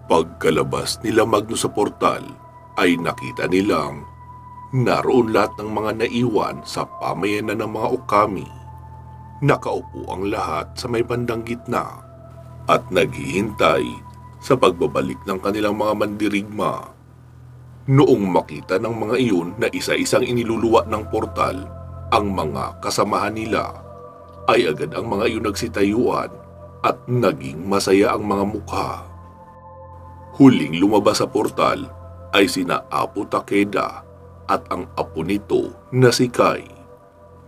Pagkalabas nila Magnus sa portal ay nakita nilang naroon lahat ng mga naiwan sa pamayanan ng mga Okami. Nakaupo ang lahat sa may bandang gitna at naghihintay sa pagbabalik ng kanilang mga mandirigma. Noong makita ng mga iyon na isa-isang iniluluwa ng portal ang mga kasamahan nila, ay agad ang mga iyon nagsitayuan at naging masaya ang mga mukha. Huling lumabas sa portal ay sina Apo Takeda at ang apo nito na si Kai.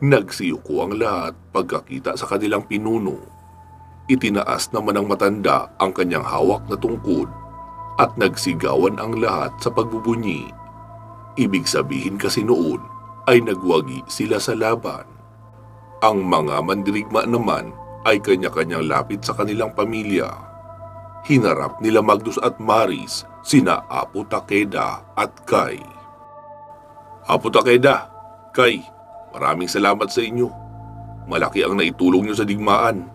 Nagsiyuko ang lahat pagkakita sa kanilang pinuno. Itinaas naman ng matanda ang kanyang hawak na tungkod at nagsigawan ang lahat sa pagbubunyi. Ibig sabihin kasi noon ay nagwagi sila sa laban. Ang mga mandirigma naman ay kanya-kanyang lapit sa kanilang pamilya. Hinarap nila Magnus at Maris sina Apo Takeda at Kai. Apo Takeda, Kai, maraming salamat sa inyo. Malaki ang naitulong nyo sa digmaan.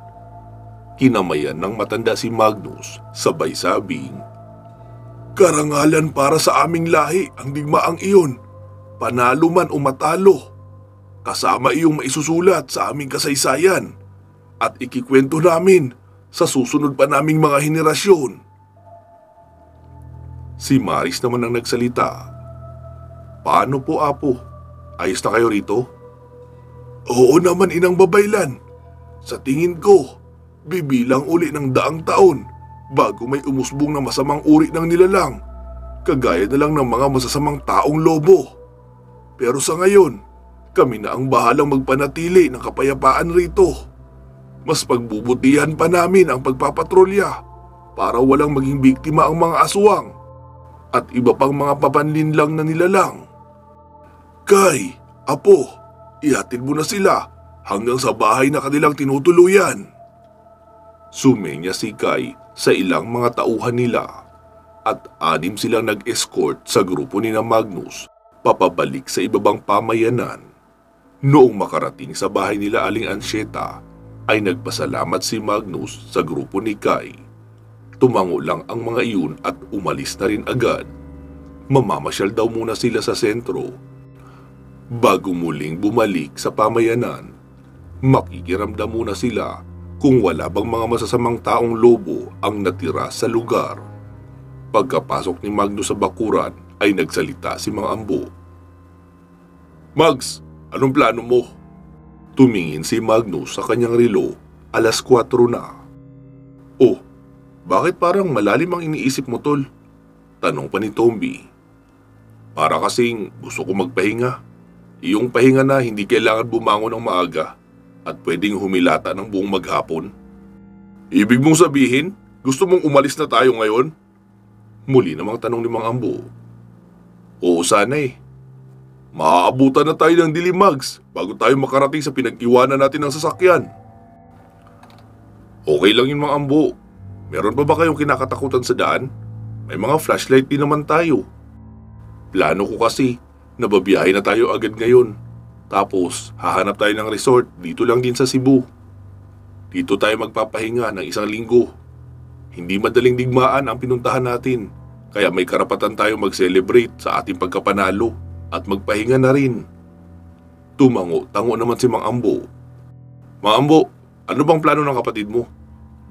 Kinamayan ng matanda si Magnus, sabay sabing, "Karangalan para sa aming lahi ang digmaang iyon, panalo man o matalo. Kasama iyong maisusulat sa aming kasaysayan at ikikwento namin sa susunod pa naming mga henerasyon." Si Maris naman ang nagsalita. "Paano po, Apo? Ayos na kayo rito?" "Oo naman, Inang Babaylan. Sa tingin ko, bibilang uli ng daang taon bago may umusbong na masamang uri ng nilalang, kagaya na lang ng mga masasamang taong lobo. Pero sa ngayon, kami na ang bahalang magpanatili ng kapayapaan rito. Mas pagbubutihan pa namin ang pagpapatrolya para walang maging biktima ang mga aswang at iba pang mga papanlinlang na nilalang. Kai, Apo, ihatid mo na sila hanggang sa bahay na kanilang tinutuluyan." Sumenya si Kai sa ilang mga tauhan nila at 6 silang nag-escort sa grupo ni na Magnus papabalik sa ibabang pamayanan. Noong makarating sa bahay nila Aling Ansyeta, ay nagpasalamat si Magnus sa grupo ni Kai. Tumango lang ang mga iyon at umalis na rin agad. Mamamasyal daw muna sila sa sentro. Bago muling bumalik sa pamayanan, makikiramdam muna sila kung wala bang mga masasamang taong lobo ang natira sa lugar. Pagkapasok ni Magnus sa bakuran ay nagsalita si Mang Ambo. "Mags, anong plano mo?" Tumingin si Magnus sa kanyang relo, 4:00 na. "Oh, bakit parang malalim ang iniisip mo, tol?" Tanong pa ni Tomby. "Para kasing gusto ko magpahinga. Iyong pahinga na hindi kailangan bumangon ng maaga at pwedeng humilata ng buong maghapon." "Ibig mong sabihin, gusto mong umalis na tayo ngayon?" Muli namang tanong ni Mang Ambo. "Oo sana eh. Maaabutan na tayo ng dilim, Mags, bago tayo makarating sa pinag-iwanan natin ng sasakyan." "Okay lang yun, Mang Ambo. Meron pa ba kayong kinakatakutan sa daan? May mga flashlight din naman tayo. Plano ko kasi, nababiyahe na tayo agad ngayon. Tapos, hahanap tayo ng resort dito lang din sa Cebu. Dito tayo magpapahinga ng 1 linggo. Hindi madaling digmaan ang pinuntahan natin, kaya may karapatan tayo mag-celebrate sa ating pagkapanalo at magpahinga na rin." Tumango-tango naman si Mang Ambo. "Mang Ambo, ano bang plano ng kapatid mo?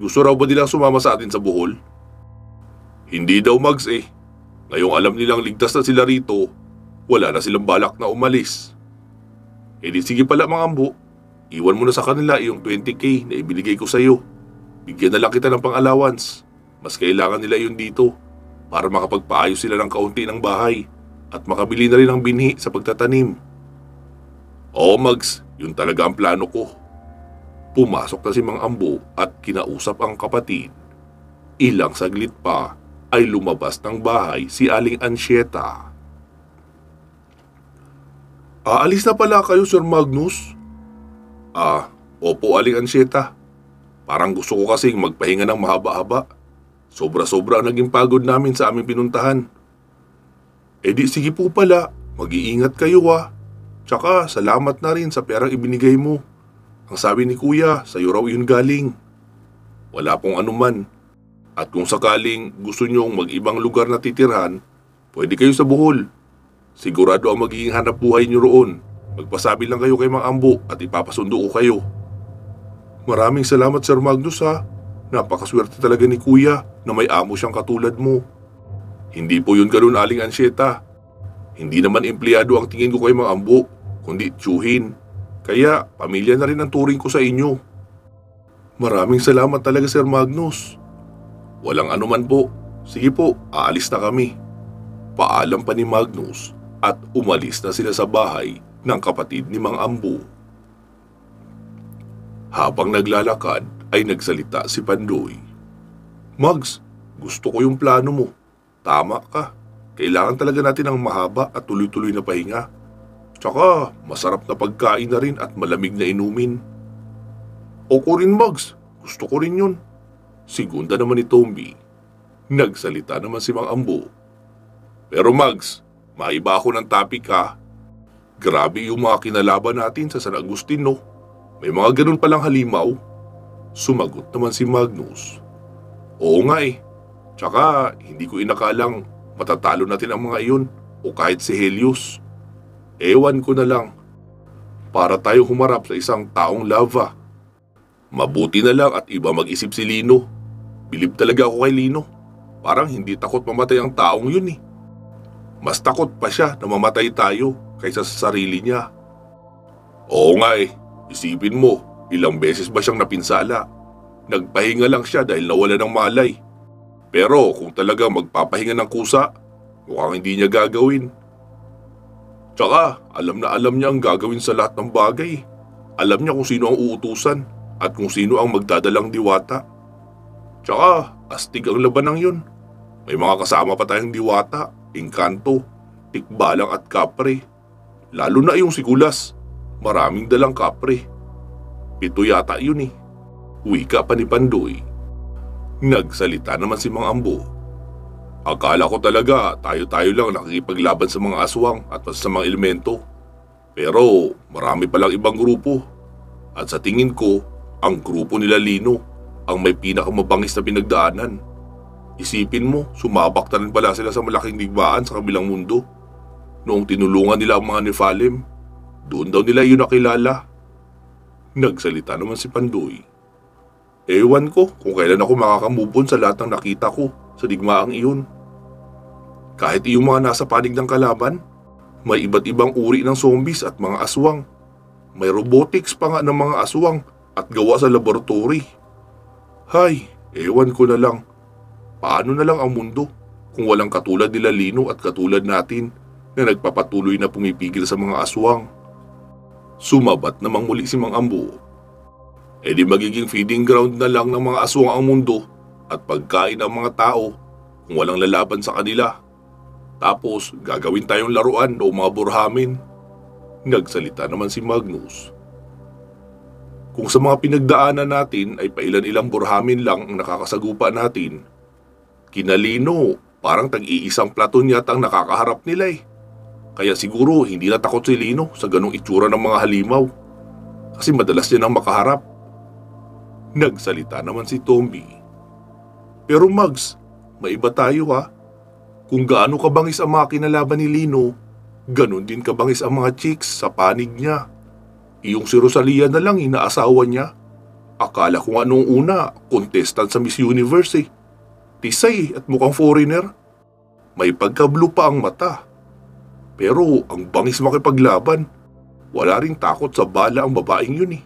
Gusto raw ba nilang sumama sa atin sa Bohol?" "Hindi daw, Mags eh. Ngayong alam nilang ligtas na sila rito, wala na silang balak na umalis." "Eh di sige pala, Mang Ambo. Iwan mo na sa kanila yung 20K na ibinigay ko sa iyo. Bigyan na lang kita ng pang-allowance. Mas kailangan nila yun dito para makapagpaayos sila ng kaunti ng bahay at makabili na rin ng binhi sa pagtatanim." "Oo, Mags, yun talaga ang plano ko." Pumasok na si Mang Ambo at kinausap ang kapatid. Ilang saglit pa ay lumabas ng bahay si Aling Ansyeta. "Aalis na pala kayo, Sir Magnus?" Opo, Aling Ansyeta. Parang gusto ko kasing magpahinga ng mahaba-haba. Sobra-sobra ang naging pagod namin sa aming pinuntahan." "Eh di sige po pala, mag-iingat kayo ah. Tsaka salamat na rin sa perang ibinigay mo. Ang sabi ni Kuya, sa'yo raw yun galing." "Wala pong anuman. At kung sakaling gusto nyong mag-ibang lugar na titirhan, pwede kayo sa Bohol. Sigurado ang magiging hanap buhay nyo roon. Magpasabi lang kayo kay Mang Ambo at ipapasundo ko kayo. Maraming salamat Sir Magnus ha. Napakaswerte talaga ni Kuya na may amo siyang katulad mo. Hindi po yun ganun, Aling Ansyeta. Hindi naman empleyado ang tingin ko kay Mang Ambo, kundi tiyuhin. Kaya pamilya na rin ang turing ko sa inyo. Maraming salamat talaga Sir Magnus. Walang anuman po. Sige po, aalis na kami. Paalam pa ni Magnus at umalis na sila sa bahay ng kapatid ni Mang Ambo. Habang naglalakad ay nagsalita si Pandoy. Mags, gusto ko yung plano mo. Tama ka. Kailangan talaga natin ng mahaba at tuloy-tuloy na pahinga. Tsaka masarap na pagkain na rin at malamig na inumin. Ako rin Mags, gusto ko rin yun. Segunda naman ni Tomby. Nagsalita naman si Mang Ambo. Pero Mags, maiba ako ng topic ha. Grabe yung mga kinalaban natin sa San Agustin no. May mga ganun palang halimaw. Sumagot naman si Magnus. Oo nga eh. Tsaka hindi ko inakalang matatalo natin ang mga iyon o kahit si Helios. Ewan ko na lang. Para tayo humarap sa isang taong lava. Mabuti na lang at iba mag-isip si Lino. Bilib talaga ako kay Lino. Parang hindi takot mamatay ang taong yun eh. Mas takot pa siya na mamatay tayo kaysa sa sarili niya. Oo nga eh. Isipin mo, ilang beses ba siyang napinsala? Nagpahinga lang siya dahil nawala ng malay. Pero kung talaga magpapahinga ng kusa, mukhang hindi niya gagawin. Tsaka, alam na alam niya ang gagawin sa lahat ng bagay. Alam niya kung sino ang uutusan at kung sino ang magdadalang diwata. Tsaka, astig ang labanang yun. May mga kasama pa tayong diwata, Engkanto, Tikbalang at Kapre. Lalo na yung si Gulas. Maraming dalang kapre. 7 yata yun eh. Wika pa ni Pandoy. Nagsalita naman si Mang Ambo. Akala ko talaga tayo-tayo lang nakikipaglaban sa mga aswang at sa mga elemento. Pero marami palang ibang grupo. At sa tingin ko, ang grupo nila Lino ang may pinakamabangis na pinagdaanan. Isipin mo, sumabak na rin pala sila sa malaking digmaan sa kabilang mundo. Noong tinulungan nila ang mga Nephilim, doon daw nila yun nakilala. Nagsalita naman si Pandoy. Ewan ko kung kailan ako makakamove on sa lahat ng nakita ko sa digmaang iyon. Kahit yung mga nasa panig ng kalaban, may iba't ibang uri ng zombies at mga aswang. May robotics pa nga ng mga aswang at gawa sa laboratory. Hay, ewan ko na lang. Paano na lang ang mundo kung walang katulad nila Lino at katulad natin na nagpapatuloy na pumipigil sa mga aswang? Sumabat namang muli si Mang Ambo. E di magiging feeding ground na lang ng mga aswang ang mundo at pagkain ang mga tao kung walang lalaban sa kanila. Tapos gagawin tayong laruan o mga burhamin. Nagsalita naman si Magnus. Kung sa mga pinagdaanan natin ay pailan-ilang burhamin lang ang nakakasagupa natin, kina Lino parang tag-iisang platon yata ang nakakaharap nila eh. Kaya siguro hindi natakot si Lino sa ganong itsura ng mga halimaw. Kasi madalas niya nang makaharap. Nagsalita naman si Tomby. Pero Mags, maiba tayo ha. Kung gaano kabangis ang mga kinalaban ni Lino, ganon din kabangis ang mga chicks sa panig niya. Iyong si Rosalia na lang inaasawa niya. Akala ko nga noong una, contestant sa Miss Universe eh. Tisay at mukhang foreigner. May pagka-blue pa ang mata. Pero ang bangis makipaglaban. Wala ring takot sa bala ang babaeng yun eh.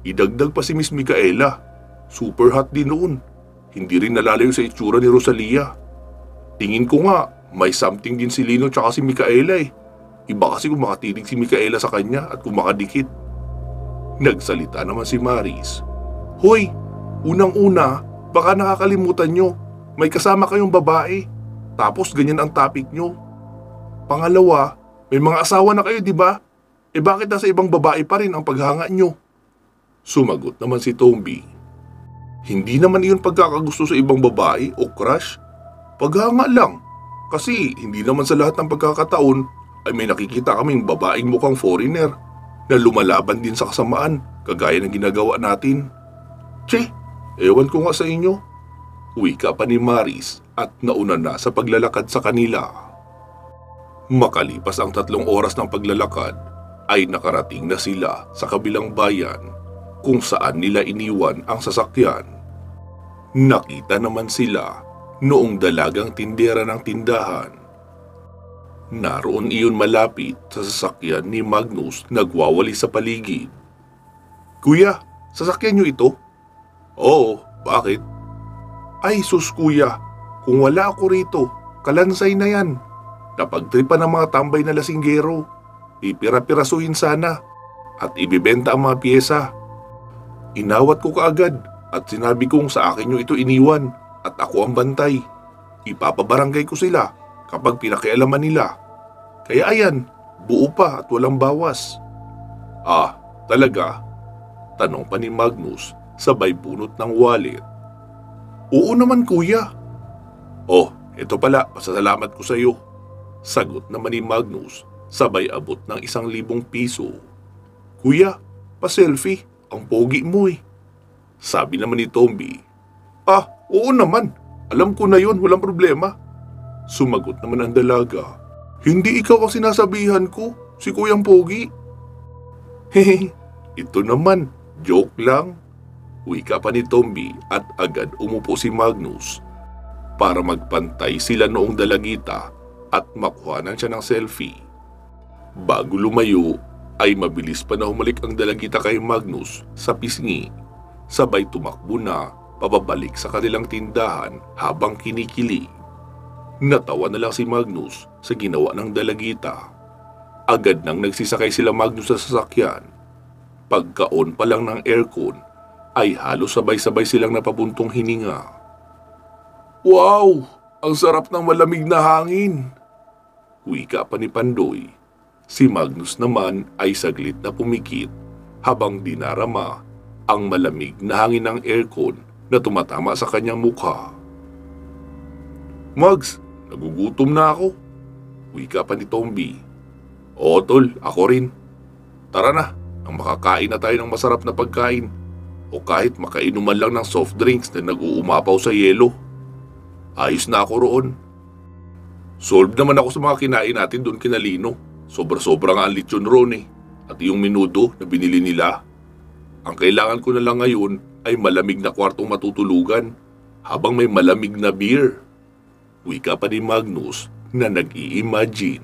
Idagdag pa si Miss Micaela. Super hot din noon. Hindi rin nalalayo sa itsura ni Rosalia. Tingin ko nga, may something din si Lino tsaka si Micaela eh. Iba kasi kung makatinig si Micaela sa kanya at kung makadikit. Nagsalita naman si Maris. Hoy, unang-una, baka nakakalimutan nyo. May kasama kayong babae. Tapos ganyan ang topic nyo. Pangalawa, may mga asawa na kayo, di ba? Eh bakit nasa ibang babae pa rin ang paghanga nyo? Sumagot naman si Tomby. Hindi naman iyon pagkakagusto sa ibang babae o crush. Paghanga lang. Kasi hindi naman sa lahat ng pagkakataon ay may nakikita kaming babaeng mukhang foreigner na lumalaban din sa kasamaan kagaya ng ginagawa natin. Tse, ewan ko nga sa inyo. Wika pa ni Maris at nauna na sa paglalakad sa kanila. Makalipas ang 3 oras ng paglalakad ay nakarating na sila sa kabilang bayan kung saan nila iniwan ang sasakyan. Nakita naman sila noong dalagang tindera ng tindahan. Naroon iyon malapit sa sasakyan ni Magnus nagwawali sa paligid. "Kuya, sasakyan niyo ito?" "Oo, bakit?" "Ay sus kuya, kung wala ako rito, kalansay na yan. Napagtripan ng mga tambay na lasinggero. Ipira-pirasuhin sana at ibibenta ang mga piyesa. Inawat ko kaagad at sinabi kong sa akin yung ito iniwan at ako ang bantay. Ipapabarangay ko sila kapag pinakialaman nila. Kaya ayan, buo pa at walang bawas." "Ah, talaga?" Tanong pa ni Magnus sabay bunot ng wallet. "Oo naman kuya." "Oh, ito pala, pasasalamat ko sa iyo." Sagot naman ni Magnus sabay abot ng 1,000 piso. "Kuya, pa-selfie, ang pogi mo eh." Sabi naman ni Tomby. "Ah, oo naman, alam ko na yon, walang problema." Sumagot naman ang dalaga. "Hindi ikaw ang sinasabihan ko, si Kuyang Pogi." "Hehe, ito naman, joke lang." Wika pa ni Tomby at agad umupo si Magnus para magpantay sila noong dalagita at makuhanan siya ng selfie. Bago lumayo ay mabilis pa na humalik ang dalagita kay Magnus sa pisngi, sabay tumakbo na pababalik sa kanilang tindahan habang kinikilig. Natawa na lang si Magnus sa ginawa ng dalagita. Agad nang nagsisakay sila Magnus sa sasakyan. Pagka-on pa lang ng aircon ay halos sabay-sabay silang napabuntong hininga. "Wow! Ang sarap ng malamig na hangin!" Wika pa ni Pandoy. Si Magnus naman ay saglit na pumikit habang dinarama ang malamig na hangin ng aircon na tumatama sa kanyang mukha. "Mags, nagugutom na ako." Wika pa ni Tomby. "Oo tol, ako rin. Tara na, nang makakain na tayo ng masarap na pagkain o kahit makainuman lang ng soft drinks na nag-uumapaw sa yelo. Ayos na ako roon. Solve naman ako sa mga kinain natin doon kina Lino. Sobra-sobra nga ang lechon roon eh, at yung menudo na binili nila. Ang kailangan ko na lang ngayon ay malamig na kwartong matutulugan habang may malamig na beer." Wika pa ni Magnus na nag-i-imagine.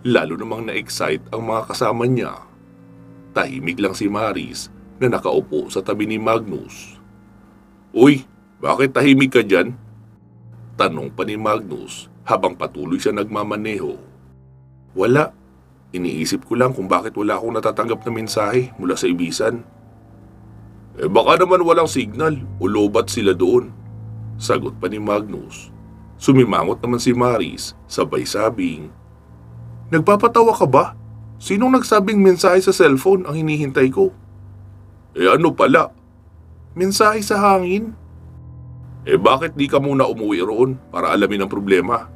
Lalo namang na-excite ang mga kasama niya. Tahimik lang si Maris na nakaupo sa tabi ni Magnus. "Uy, bakit tahimik ka dyan?" Tanong pa ni Magnus habang patuloy siya nagmamaneho. "Wala. Iniisip ko lang kung bakit wala akong natatanggap na mensahe mula sa Ibisan." Baka naman walang signal o lobat sila doon." Sagot pa ni Magnus. Sumimangot naman si Maris sabay sabing, "Nagpapatawa ka ba? Sinong nagsabing mensahe sa cellphone ang hinihintay ko?" Ano pala?" "Mensahe sa hangin." Bakit di ka muna umuwi roon para alamin ang problema?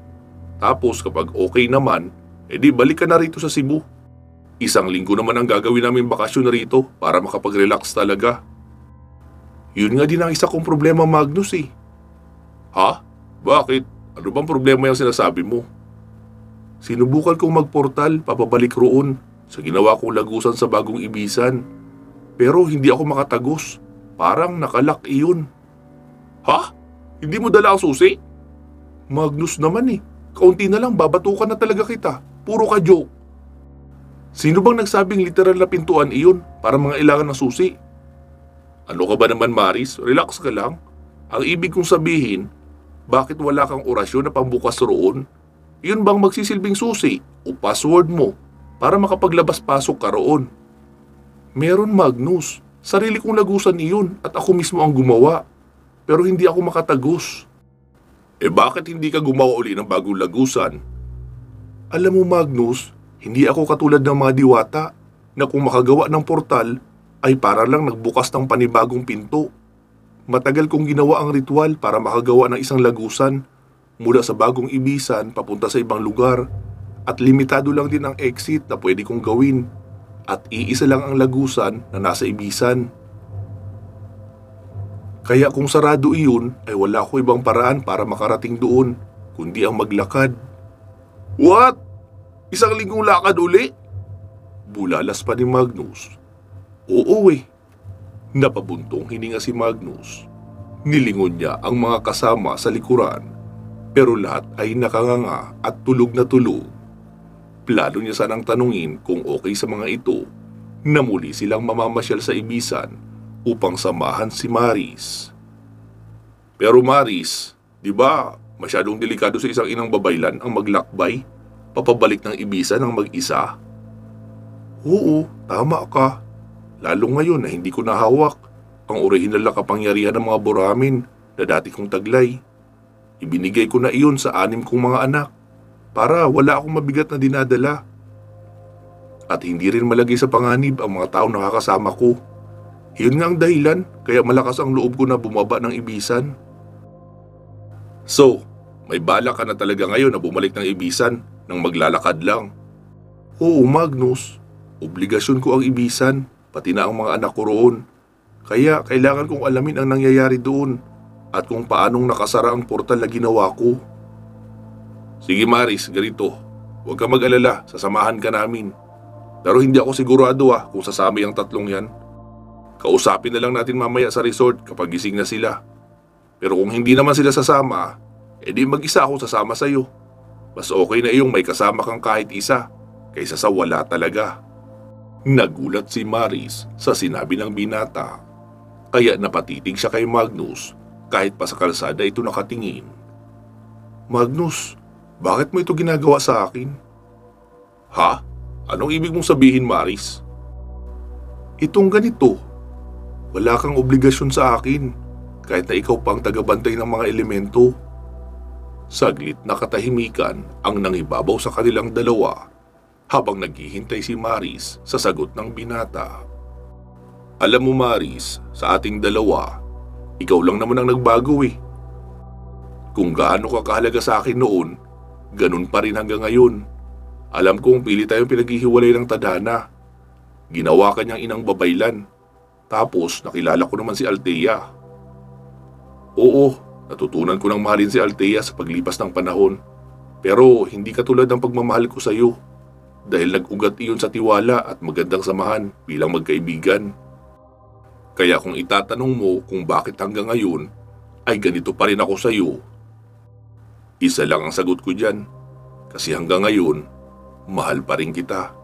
Tapos kapag okay naman, di balik ka na rito sa Cebu. 1 linggo naman ang gagawin namin bakasyon na rito para makapag-relax talaga." "Yun nga din ang isa kong problema Magnus eh." "Ha? Bakit? Ano bang problema yung sinasabi mo?" "Sinubukan kong magportal papabalik roon sa ginawa kong lagusan sa bagong Ibisan. Pero hindi ako makatagos. Parang nakalak iyon." "Ha? Hindi mo dala ang susi?" "Magnus naman eh. Kaunti na lang babatukan na talaga kita. Puro ka joke." "Sino bang nagsabing literal na pintuan iyon para mga ilangan ng susi?" "Ano ka ba naman Maris? Relax ka lang. Ang ibig kong sabihin, bakit wala kang orasyon na pambukas roon? Iyon bang magsisilbing susi o password mo para makapaglabas-pasok ka roon?" "Meron Magnus. Sarili kong lagusan iyon at ako mismo ang gumawa. Pero hindi ako makatagos." Bakit hindi ka gumawa uli ng bagong lagusan?" "Alam mo Magnus, hindi ako katulad ng mga diwata na kung makagawa ng portal ay para lang nagbukas ng panibagong pinto. Matagal kong ginawa ang ritual para makagawa ng isang lagusan mula sa bagong Ibisan papunta sa ibang lugar at limitado lang din ang exit na pwede kong gawin at iisa lang ang lagusan na nasa Ibisan." Kaya kung sarado iyon ay wala ko ibang paraan para makarating doon kundi ang maglakad. What? Isang linggong lakad uli? Bulalas pa ni Magnus. Oo eh. Napabuntong hininga si Magnus. Nilingon niya ang mga kasama sa likuran pero lahat ay nakanganga at tulog na tulog. Plano niya sanang tanungin kung okay sa mga ito na muli silang mamamasyal sa Ibisan upang samahan si Maris. Pero Maris, di ba masyadong delikado sa isang inang babaylan ang maglakbay papabalik ng Ibisan ng mag-isa? Oo, tama ka. Lalo ngayon na hindi ko nahawak ang orihinal na kapangyarihan ng mga Buramin na dati kong taglay. Ibinigay ko na iyon sa 6 kong mga anak para wala akong mabigat na dinadala. At hindi rin malagay sa panganib ang mga taong nakakasama ko. Iyon nga ang dahilan kaya malakas ang loob ko na bumaba ng Ibisan. So, may balak ka na talaga ngayon na bumalik ng Ibisan nang maglalakad lang? Oo, Magnus. Obligasyon ko ang Ibisan, pati na ang mga anak ko roon. Kaya kailangan kong alamin ang nangyayari doon at kung paanong nakasara ang portal na ginawa ko. Sige Maris, ganito. Huwag ka mag-alala, sasamahan ka namin. Pero hindi ako sigurado kung sasama ang 3 yan. Kausapin na lang natin mamaya sa resort kapag gising na sila. Pero kung hindi naman sila sasama, edi mag-isa ako sasama sa'yo. Mas okay na iyong may kasama kang kahit isa kaysa sa wala talaga. Nagulat si Maris sa sinabi ng binata. Kaya napatitig siya kay Magnus kahit pa sa kalsada ito nakatingin. Magnus, bakit mo ito ginagawa sa akin? Ha? Anong ibig mong sabihin, Maris? Itong ganito. Wala kang obligasyon sa akin kahit na ikaw pa ang tagabantay ng mga elemento. Saglit na katahimikan ang nangibabaw sa kanilang dalawa habang naghihintay si Maris sa sagot ng binata. Alam mo Maris, sa ating dalawa, ikaw lang naman ang nagbago eh. Kung gaano ka kahalaga sa akin noon, ganun pa rin hanggang ngayon. Alam kong pili tayong pinaghihiwalay ng tadhana. Ginawa ka niyang inang babaylan. Tapos nakilala ko naman si Althea. Oo, natutunan ko nang mahalin si Althea sa paglipas ng panahon. Pero hindi katulad ng pagmamahal ko sa iyo. Dahil nag-ugat iyon sa tiwala at magandang samahan bilang magkaibigan. Kaya kung itatanong mo kung bakit hanggang ngayon ay ganito pa rin ako sa iyo, isa lang ang sagot ko dyan. Kasi hanggang ngayon, mahal pa rin kita.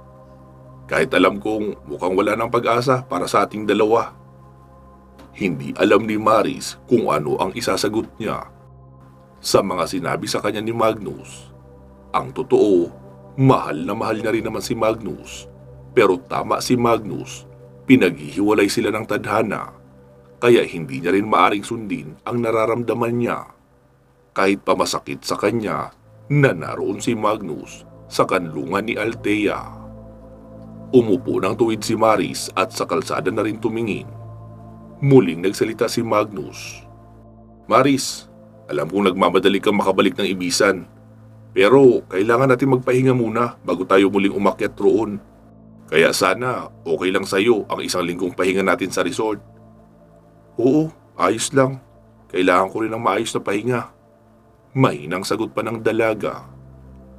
Kahit alam kong mukhang wala ng pag-asa para sa ating dalawa. Hindi alam ni Maris kung ano ang isasagot niya. Sa mga sinabi sa kanya ni Magnus, ang totoo, mahal na rin naman si Magnus. Pero tama si Magnus, pinaghihiwalay sila ng tadhana. Kaya hindi niya rin maaring sundin ang nararamdaman niya. Kahit pa masakit sa kanya na naroon si Magnus sa kanlungan ni Althea. Umupo ng tuwid si Maris at sa kalsada na rin tumingin. Muling nagsalita si Magnus. Maris, alam kong nagmamadali kang makabalik ng Ibisan. Pero kailangan natin magpahinga muna bago tayo muling umakyat roon. Kaya sana okay lang sa'yo ang 1 linggong pahinga natin sa resort. Oo, ayos lang. Kailangan ko rin ng maayos na pahinga. Mahinang sagot pa ng dalaga.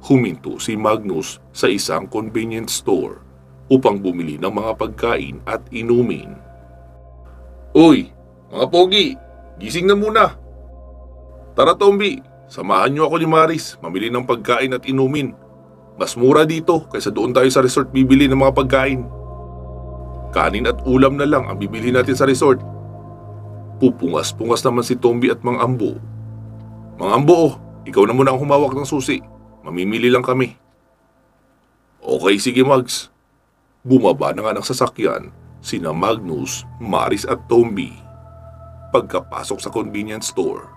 Huminto si Magnus sa isang convenience store upang bumili ng mga pagkain at inumin. Uy, mga pogi, gising na muna. Tara Tombi, samahan niyo ako ni Maris mamili ng pagkain at inumin. Mas mura dito kaysa doon tayo sa resort bibili ng mga pagkain. Kanin at ulam na lang ang bibili natin sa resort. Pupungas-pungas naman si Tombi at Mang Ambo. Mang Ambo, ikaw na muna ang humawak ng susi. Mamimili lang kami. Okay, sige Mags. Bumaba na nga ng sasakyan sina Magnus, Maris at Tombi. Pagkapasok sa convenience store.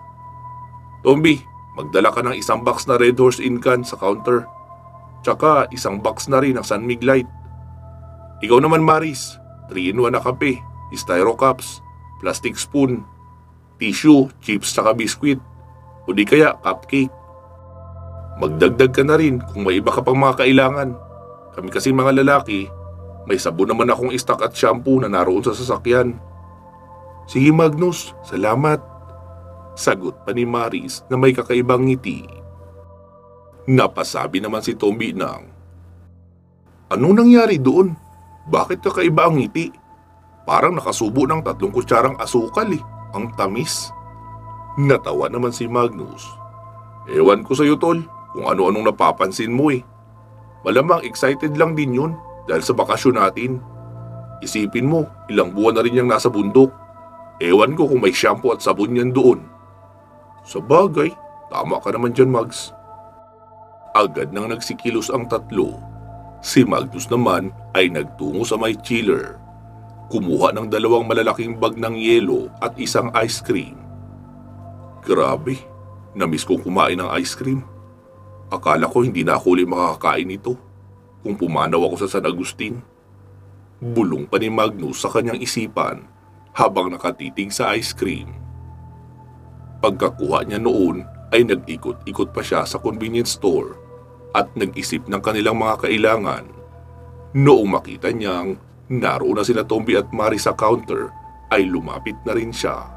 Tombi, magdala ka ng 1 box na Red Horse Inn can sa counter. Tsaka 1 box na rin ng San Mig Light. Ikaw naman Maris, 3-in-1 na kape, styro cups, plastic spoon, tissue, chips tsaka biskwit, o di kaya cupcake. Magdagdag ka na rin kung may iba ka pang mga kailangan. Kami kasi mga lalaki, may sabon naman akong stock at shampoo na naroon sa sasakyan. Sige Magnus, salamat. Sagot pa ni Maris na may kakaibang ngiti. Napasabi naman si Tomby ng, anong nangyari doon? Bakit kakaiba ang ngiti? Parang nakasubo ng 3 kutsarang asukal eh. Ang tamis. Natawa naman si Magnus. Ewan ko sa'yo tol, kung ano-anong napapansin mo eh. Malamang excited lang din yun dahil sa bakasyon natin. Isipin mo, ilang buwan na rin niyang nasa bundok. Ewan ko kung may shampoo at sabon yan doon. Sa bagay, tama ka naman dyan Mags. Agad nang nagsikilos ang tatlo. Si Magnus naman ay nagtungo sa may chiller. Kumuha ng 2 malalaking bag ng yelo at isang ice cream. Grabe, namiss kong kumain ng ice cream. Akala ko hindi na ako ulit makakakain ito kung pumanaw ako sa San Agustin. Bulong pa ni Magnus sa kanyang isipan habang nakatitig sa ice cream. Pagkakuha niya noon ay nag-ikot-ikot pa siya sa convenience store at nag-isip ng kanilang mga kailangan. Noong makita niyang naroon na sila Tomby at Maris sa counter ay lumapit na rin siya.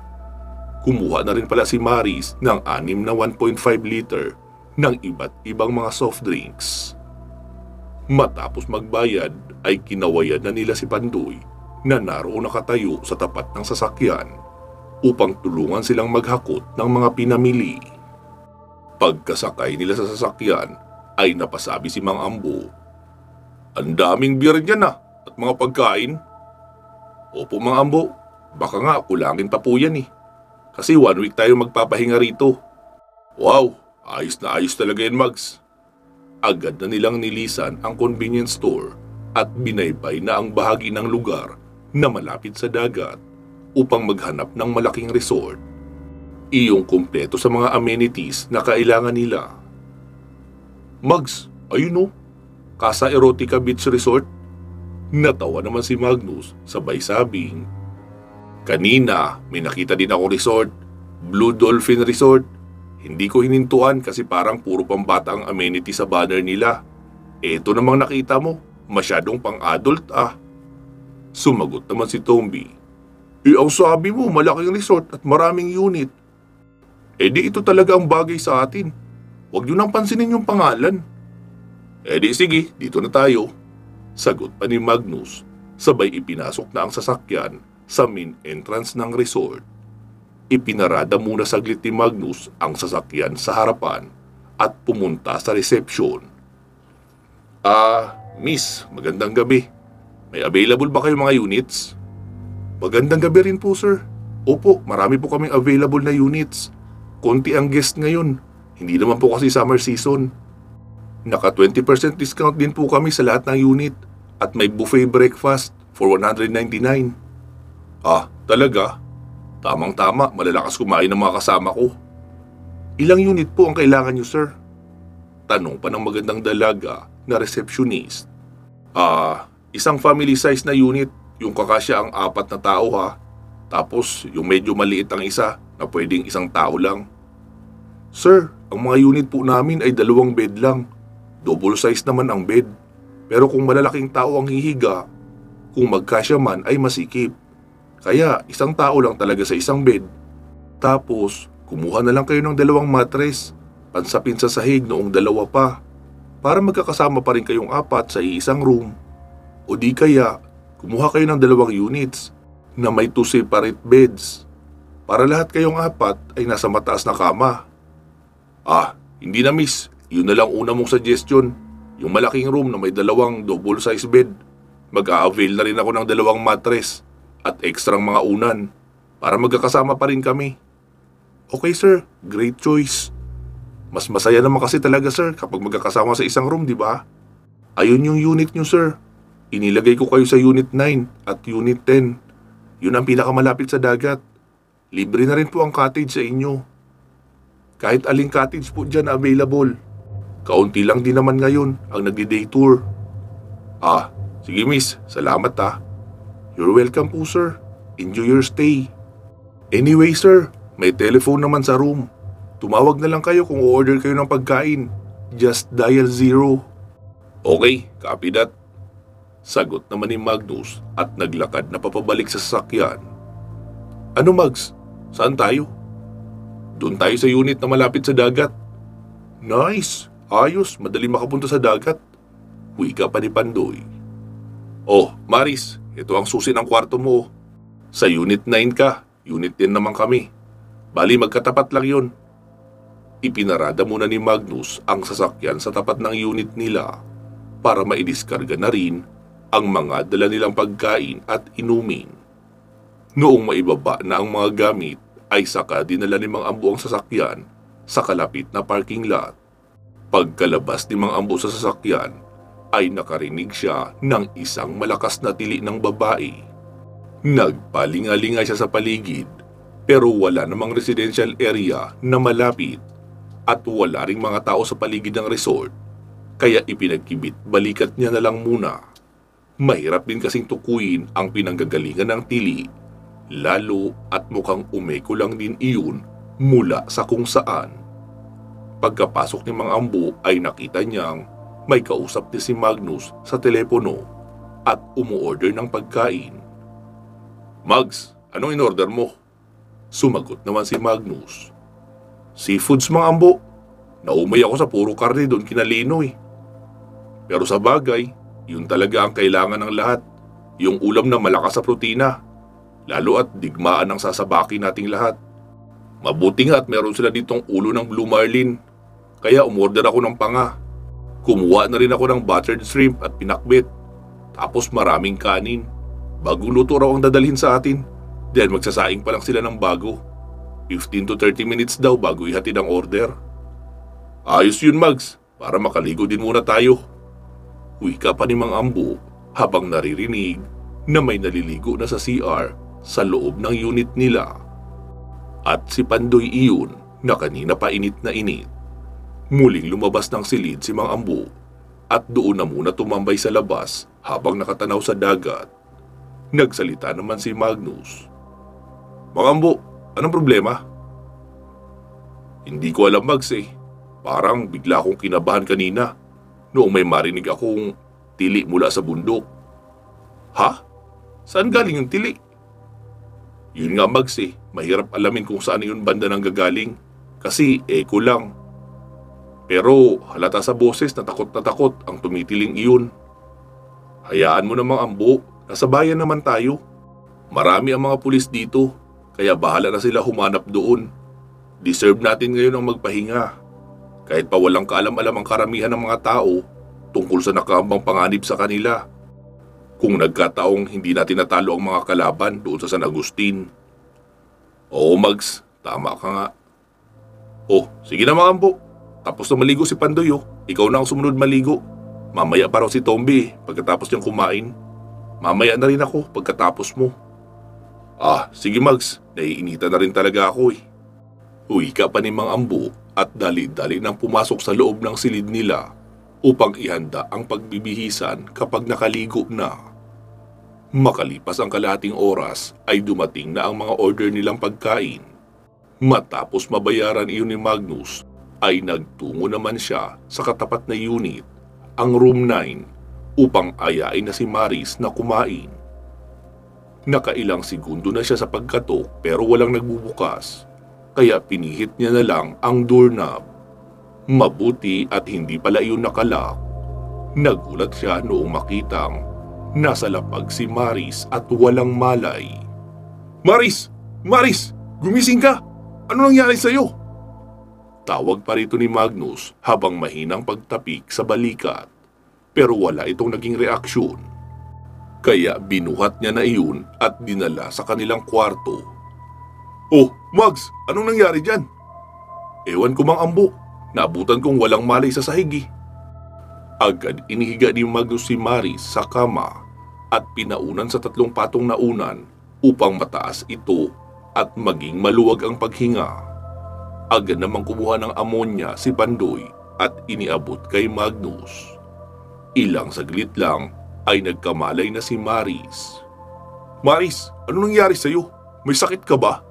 Kumuha na rin pala si Maris ng 6 na 1.5 liter ng iba't ibang mga soft drinks. Matapos magbayad ay kinawayan na nila si Pandoy na naroon nakatayo sa tapat ng sasakyan upang tulungan silang maghakot ng mga pinamili. Pagkasakay nila sa sasakyan ay napasabi si Mang Ambo, "Ang daming beer dyan at mga pagkain." "Opo Mang Ambo, baka nga kulangin pa po yan Kasi 1 week tayo magpapahinga rito." "Wow, ayos na ayos talaga yan Mags." Agad na nilang nilisan ang convenience store at binaybay na ang bahagi ng lugar na malapit sa dagat upang maghanap ng malaking resort. Iyong kumpleto sa mga amenities na kailangan nila. "Mags, ayun Casa Erotica Beach Resort." Natawa naman si Magnus sabay sabing, "Kanina may nakita din ako resort, Blue Dolphin Resort. Hindi ko hinintuan kasi parang puro pambata ang amenity sa banner nila. Eto namang nakita mo, masyadong pang-adult Sumagot naman si Tomby, "Ang sabi mo malaking resort at maraming unit. Di ito talaga ang bagay sa atin. Huwag niyo nang pansinin yung pangalan." Di sige, dito na tayo." Sagot pa ni Magnus, sabay ipinasok na ang sasakyan sa main entrance ng resort. Ipinarada muna saglit ni Magnus ang sasakyan sa harapan at pumunta sa reception. Miss, magandang gabi. May available ba kayo mga units?" "Magandang gabi rin po sir. Opo, marami po kaming available na units. Konti ang guest ngayon. Hindi naman po kasi summer season. Naka 20% discount din po kami sa lahat ng unit at may buffet breakfast for 199. Talaga? Tamang-tama, malalakas kumain ng mga kasama ko." "Ilang unit po ang kailangan niyo sir?" Tanong pa ng magandang dalaga na receptionist. Isang family size na unit, yung kakasya ang 4 na tao Tapos yung medyo maliit ang isa na pwedeng isang tao lang." "Sir, ang mga unit po namin ay 2 bed lang. Double size naman ang bed. Pero kung malalaking tao ang hihiga, kung magkasya man ay masikip. Kaya isang tao lang talaga sa isang bed. Tapos kumuha na lang kayo ng 2 mattress, pansapin sa sahig noong 2 pa, para magkakasama pa rin kayong 4 sa iisang room. O di kaya kumuha kayo ng 2 units na may 2 separate beds, para lahat kayong 4 ay nasa mataas na kama." Hindi na miss. Yun na lang una mong suggestion. Yung malaking room na may 2 double size bed. Mag-a-avail na rin ako ng 2 mattress at ekstrang mga unan para magkakasama pa rin kami." "Okay sir, great choice. Mas masaya naman kasi talaga sir kapag magkakasama sa isang room, di ba? Ayun yung unit nyo sir. Inilagay ko kayo sa unit 9 at unit 10. Yun ang pinakamalapit sa dagat. Libre na rin po ang cottage sa inyo. Kahit aling cottage po dyan available. Kaunti lang din naman ngayon ang nagdi-day tour." Sige miss, salamat "You're welcome po sir. Enjoy your stay. Anyway sir, may telephone naman sa room. Tumawag na lang kayo kung order kayo ng pagkain. Just dial 0. "Okay, copy that." Sagot naman ni Magnus at naglakad na papabalik sa sasakyan. Ano Mags? Saan tayo? Doon tayo sa unit na malapit sa dagat. Nice! Ayos, madali makapunta sa dagat. Wika pa ni Pandoy. Oh, Maris, ito ang susi ng kwarto mo. Sa unit 9 ka, unit 10 naman kami. Bali magkatapat lang yun. Ipinarada muna ni Magnus ang sasakyan sa tapat ng unit nila para maidiskarga na rin ang mga dala nilang pagkain at inumin. Noong maibaba na ang mga gamit ay saka dinala ni Mang Ambo ang sasakyan sa kalapit na parking lot. Pagkalabas ni Mang Ambo sa sasakyan ay nakarinig siya ng isang malakas na tili ng babae. Nagpalinga-linga siya sa paligid pero wala namang residential area na malapit at wala ring mga tao sa paligid ng resort kaya ipinagkibit balikat niya na lang muna. Mahirap din kasing tukuyin ang pinanggagalingan ng tili lalo at mukhang umeko lang din iyon mula sa kung saan. Pagkapasok ni Mang Ambo ay nakita niyang may kausap ni si Magnus sa telepono at umuorder ng pagkain. Mags, anong in-order mo? Sumagot naman si Magnus. Seafoods, Mang Ambo. Naumay ako sa puro karne doon kina Lino eh. Pero sa bagay, yun talaga ang kailangan ng lahat. Yung ulam na malakas sa protina. Lalo at digmaan ang sasabaki nating lahat. Mabuti nga at meron sila ditong ulo ng Blue Marlin. Kaya umorder ako ng panga. Kumuha na rin ako ng buttered shrimp at pinakbet. Tapos maraming kanin. Bagong luto raw ang dadalhin sa atin. Dahil magsasaing pa lang sila ng bago. 15 to 30 minutes daw bago ihatid ang order. Ayos yun Mags, para makaligo din muna tayo. Wika pa ni Mang Ambo habang naririnig na may naliligo na sa CR sa loob ng unit nila. At si Pandoy iyon na kanina pa init na init. Muling lumabas ng silid si Mang Ambo at doon na muna tumambay sa labas habang nakatanaw sa dagat. Nagsalita naman si Magnus. Mang Ambo, anong problema? Hindi ko alam Mags eh. Parang bigla akong kinabahan kanina noong may marinig akong tili mula sa bundok. Ha? Saan galing yung tili? Yun nga Mags eh, mahirap alamin kung saan yun banda nang gagaling kasi echo lang. Pero halata sa boses na takot ang tumitiling iyon. Hayaan mo namang Ambo, nasa bayan naman tayo. Marami ang mga pulis dito, kaya bahala na sila humanap doon. Deserve natin ngayon ang magpahinga. Kahit pa walang kaalam-alam ang karamihan ng mga tao tungkol sa nakaambang panganib sa kanila. Kung nagkataong hindi natin natalo ang mga kalaban doon sa San Agustin. Oo Mags, tama ka nga. Oh, sige na mga Ambo. Tapos na maligo si Pandoy oh. Ikaw na ang sumunod maligo. Mamaya pa raw si Tomby pagkatapos niyang kumain. Mamaya na rin ako pagkatapos mo. Ah, sige Mags. Naiinitan na rin talaga ako eh. Wika pa ni Mang Ambo at dali-dali nang pumasok sa loob ng silid nila upang ihanda ang pagbibihisan kapag nakaligo na. Makalipas ang kalahating oras ay dumating na ang mga order nilang pagkain. Matapos mabayaran iyon ni Magnus, ay nagtungo naman siya sa katapat na unit, ang room 9, upang ayain na si Maris na kumain. Nakailang segundo na siya sa pagkatok pero walang nagbubukas, kaya pinihit niya na lang ang doorknob. Mabuti at hindi pala iyon nakalak. Nagulat siya noong makitang nasa lapag si Maris at walang malay. Maris! Maris! Gumising ka! Ano nangyari sa'yo? Tawag pa rito ni Magnus habang mahinang pagtapik sa balikat. Pero wala itong naging reaksyon. Kaya binuhat niya na iyon at dinala sa kanilang kwarto. Oh, Mags! Anong nangyari dyan? Ewan ko Mang Ambo. Naabutan kong walang malay sa sahig eh. Agad inihiga ni Magnus si Maris sa kama at pinaunan sa 3 patong na unan upang mataas ito at maging maluwag ang paghinga. Agad namang kumuha ng amonya si Pandoy at iniabot kay Magnus. Ilang saglit lang ay nagkamalay na si Maris. Maris, ano nangyari sa'yo? May sakit ka ba?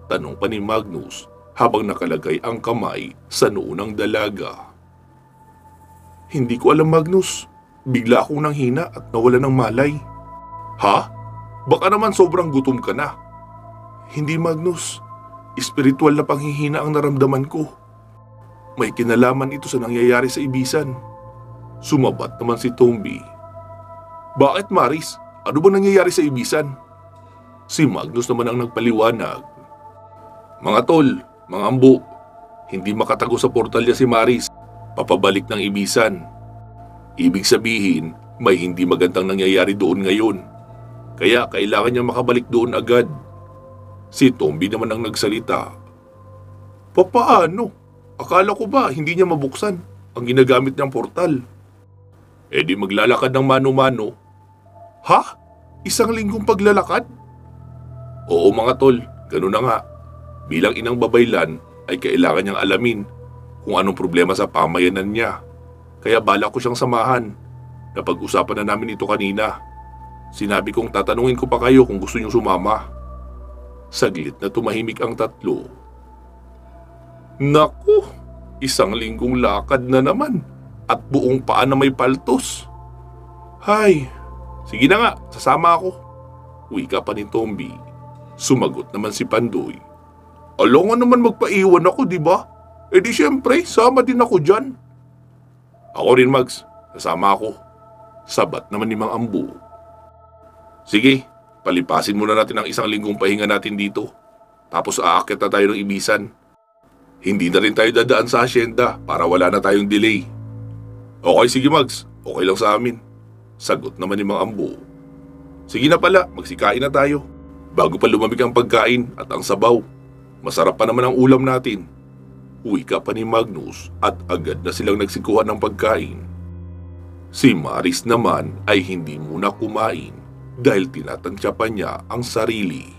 Tanong pa ni Magnus habang nakalagay ang kamay sa noo ng dalaga. Hindi ko alam Magnus. Bigla akong nanghina at nawala ng malay. Ha? Baka naman sobrang gutom ka na. Hindi, Magnus. Espiritual na panghihina ang naramdaman ko. May kinalaman ito sa nangyayari sa Ibisan. Sumabat naman si Tomby. Bakit, Maris? Ano ba nangyayari sa Ibisan? Si Magnus naman ang nagpaliwanag. Mga tol, mga ambo, hindi makatago sa portal niya si Maris. Papabalik ng Ibisan. Ibig sabihin, may hindi magandang nangyayari doon ngayon. Kaya kailangan niya makabalik doon agad. Si Tomby naman ang nagsalita. Papaano? Akala ko ba hindi niya mabuksan ang ginagamit niyang portal? Eh di maglalakad ng mano-mano. Ha? Isang linggong paglalakad? Oo mga tol, ganun na nga. Bilang inang babaylan ay kailangan niyang alamin kung anong problema sa pamayanan niya. Kaya bala ko siyang samahan. Napag-usapan na namin ito kanina. Sinabi kong tatanungin ko pa kayo kung gusto niyong sumama. Saglit na tumahimik ang tatlo. Naku, isang linggong lakad na naman at buong paa na may paltos. Hay, sige na nga, sasama ako. Wika pa ni Tomby. Sumagot naman si Pandoy. Alangan naman magpaiwan ako, di ba? Eh di syempre, sama din ako dyan. Ako rin, Mags. Kasama ako. Sabat naman ni Mang Ambo. Sige, palipasin muna natin ang isang linggong pahinga natin dito. Tapos aakyat na tayo ng Ibisan. Hindi na rin tayo dadaan sa asyenda para wala na tayong delay. Okay, sige Mags. Okay lang sa amin. Sagot naman ni Mang Ambo. Sige na pala, magsikain na tayo. Bago pa lumamig ang pagkain at ang sabaw. Masarap pa naman ang ulam natin. Wika pa ni Magnus at agad na silang nagsikuhan ng pagkain. Si Maris naman ay hindi muna kumain dahil tinatansya pa niya ang sarili.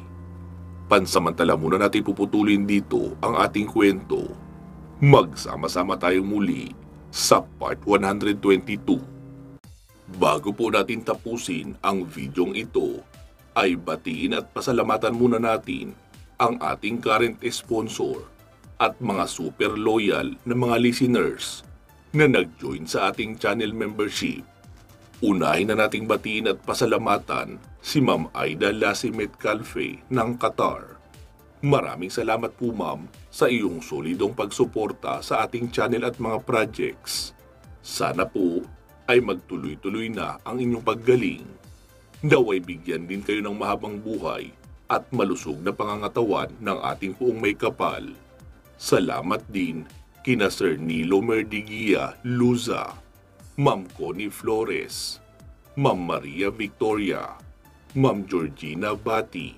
Pansamantala muna natin puputulin dito ang ating kwento. Magsama-sama tayong muli sa part 122. Bago po natin tapusin ang videong ito, ay batiin at pasalamatan muna natin ang ating current sponsor at mga super loyal na mga listeners na nag-join sa ating channel membership. Unahin na nating batiin at pasalamatan si Ma'am Aida Lasimet Calfe ng Qatar. Maraming salamat po ma'am sa iyong solidong pagsuporta sa ating channel at mga projects. Sana po ay magtuloy-tuloy na ang inyong paggaling. Naway bigyan din kayo ng mahabang buhay at malusog na pangangatawan ng ating puong may kapal. Salamat din kina Sir Nilo Merdigia Luza, Ma'am Connie Flores, Ma'am Maria Victoria, Ma'am Georgina Bati,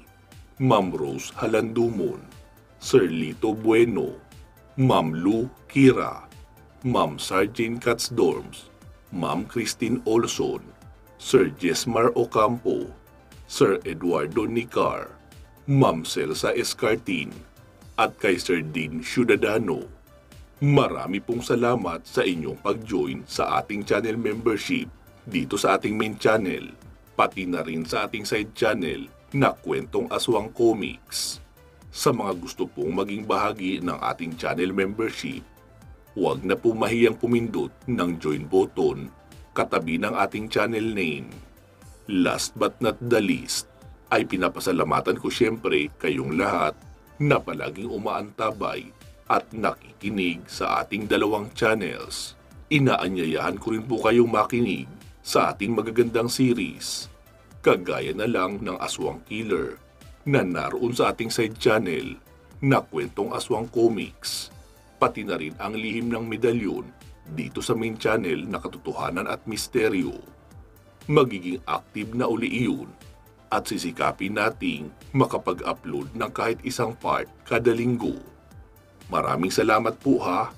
Ma'am Rose Halandumon, Sir Lito Bueno, Ma'am Lou Kira, Ma'am Sargent Katsdorms, Ma'am Christine Olson, Sir Jesmar Ocampo, Sir Eduardo Nicar, Ma'am Celsa Escartin, at kay Sir Dean Ciudadano. Marami pong salamat sa inyong pag-join sa ating channel membership dito sa ating main channel, pati na rin sa ating side channel na Kwentong Aswang Comics. Sa mga gusto pong maging bahagi ng ating channel membership, huwag na po mahiyang pumindot ng join button katabi ng ating channel name. Last but not the least, ay pinapasalamatan ko siyempre kayong lahat na palaging umaantabay at nakikinig sa ating dalawang channels. Inaanyayahan ko rin po kayong makinig sa ating magagandang series, kagaya na lang ng Aswang Killer na naroon sa ating side channel na Kwentong Aswang Comics, pati na rin ang Lihim ng Medalyon dito sa main channel na Katotohanan at Misteryo. Magiging active na uli iyon at sisikapin nating makapag-upload ng kahit isang part kada linggo. Maraming salamat po ha.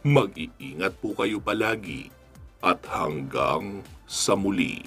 Mag-iingat po kayo palagi at hanggang sa muli.